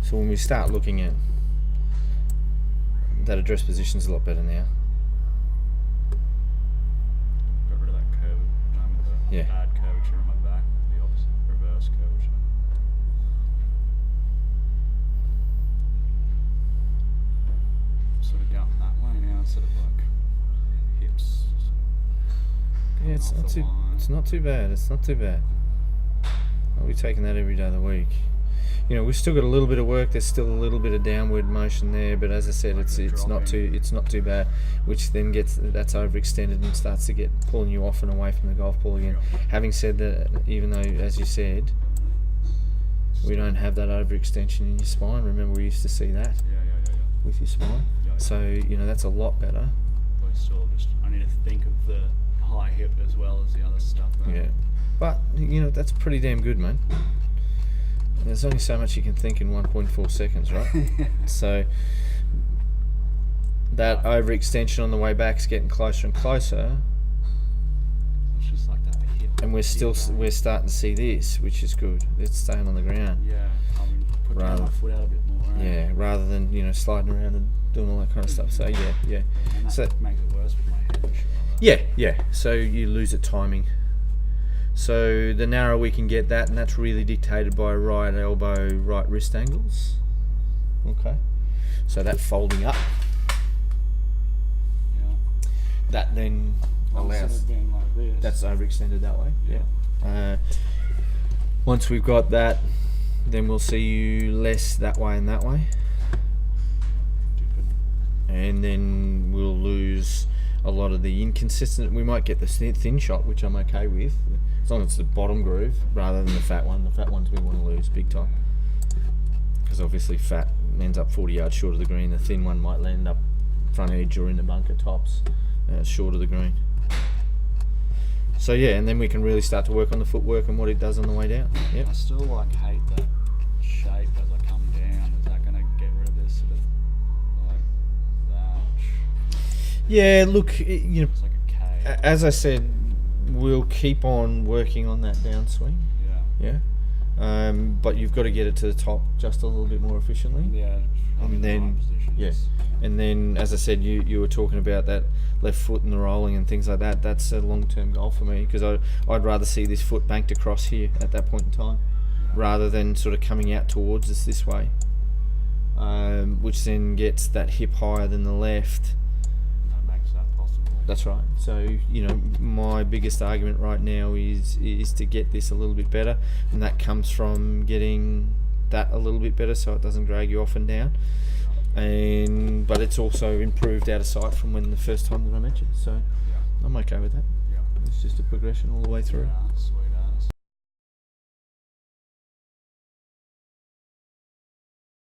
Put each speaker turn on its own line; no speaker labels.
So when we start looking at that address position's a lot better now.
Got rid of that curve. The
Yeah.
bad curvature on my back. The opposite, reverse curvature. Sort of going that way now instead of like hips.
Yeah, it's not too. It's not too bad. It's not too bad. I'll be taking that every day of the week. You know, we've still got a little bit of work. There's still a little bit of downward motion there, but as I said,
Like
it's not too bad. Which then that's overextended and starts to get pulling you off and away from the golf ball again.
Yeah.
Having said that, even though, as you said, we don't have that overextension in your spine. Remember, we used to see that
Yeah.
with your spine.
Yeah.
So you know that's a lot better.
But still, I need to think of the high hip as well as the other stuff.
Yeah, but you know that's pretty damn good, man. There's only so much you can think in 1.4 seconds, right? So that overextension on the way back is getting closer and closer,
It's just like that hip.
and we're starting to see this, which is good. It's staying on the ground.
Yeah, I mean, put
Rather-
my foot out a bit more. Right?
Yeah, rather than sliding around and doing all that kind of stuff. So yeah.
And that
So
makes it worse with my head and shit like that.
yeah. So you lose at timing. So the narrower we can get that, and that's really dictated by right elbow, right wrist angles. Okay. So that folding up,
Yeah.
that then allows.
Instead of being like this.
That's overextended that way.
Yeah.
Once we've got that, then we'll see you less that way and that way, and then we'll lose a lot of the inconsistent. We might get the thin shot, which I'm okay with, as long as it's the bottom groove rather than the fat one. The fat ones we want to lose big time, because obviously fat ends up 40 yards short of the green. The thin one might land up front edge or in the bunker tops, short of the green. So yeah, and then we can really start to work on the footwork and what it does on the way down. Yep.
I still hate that shape as I come down. Is that gonna get rid of this sort of like that?
Yeah, look, you know,
It's like a K.
as I said, we'll keep on working on that downswing.
Yeah.
Yeah. But you've got to get it to the top just a little bit more efficiently.
Yeah.
And then,
Positions.
And then, as I said, you were talking about that left foot and the rolling and things like that. That's a long-term goal for me, because I'd rather see this foot banked across here at that point in time, rather than sort of coming out towards us this way, which then gets that hip higher than the left.
That makes that possible.
That's right. So, you know, my biggest argument right now is to get this a little bit better, and that comes from getting that a little bit better so it doesn't drag you off and down. But it's also improved out of sight from when the first time that I met you. So
Yeah.
I'm okay with that.
Yeah.
It's just a progression all the way through.
Yeah, sweet.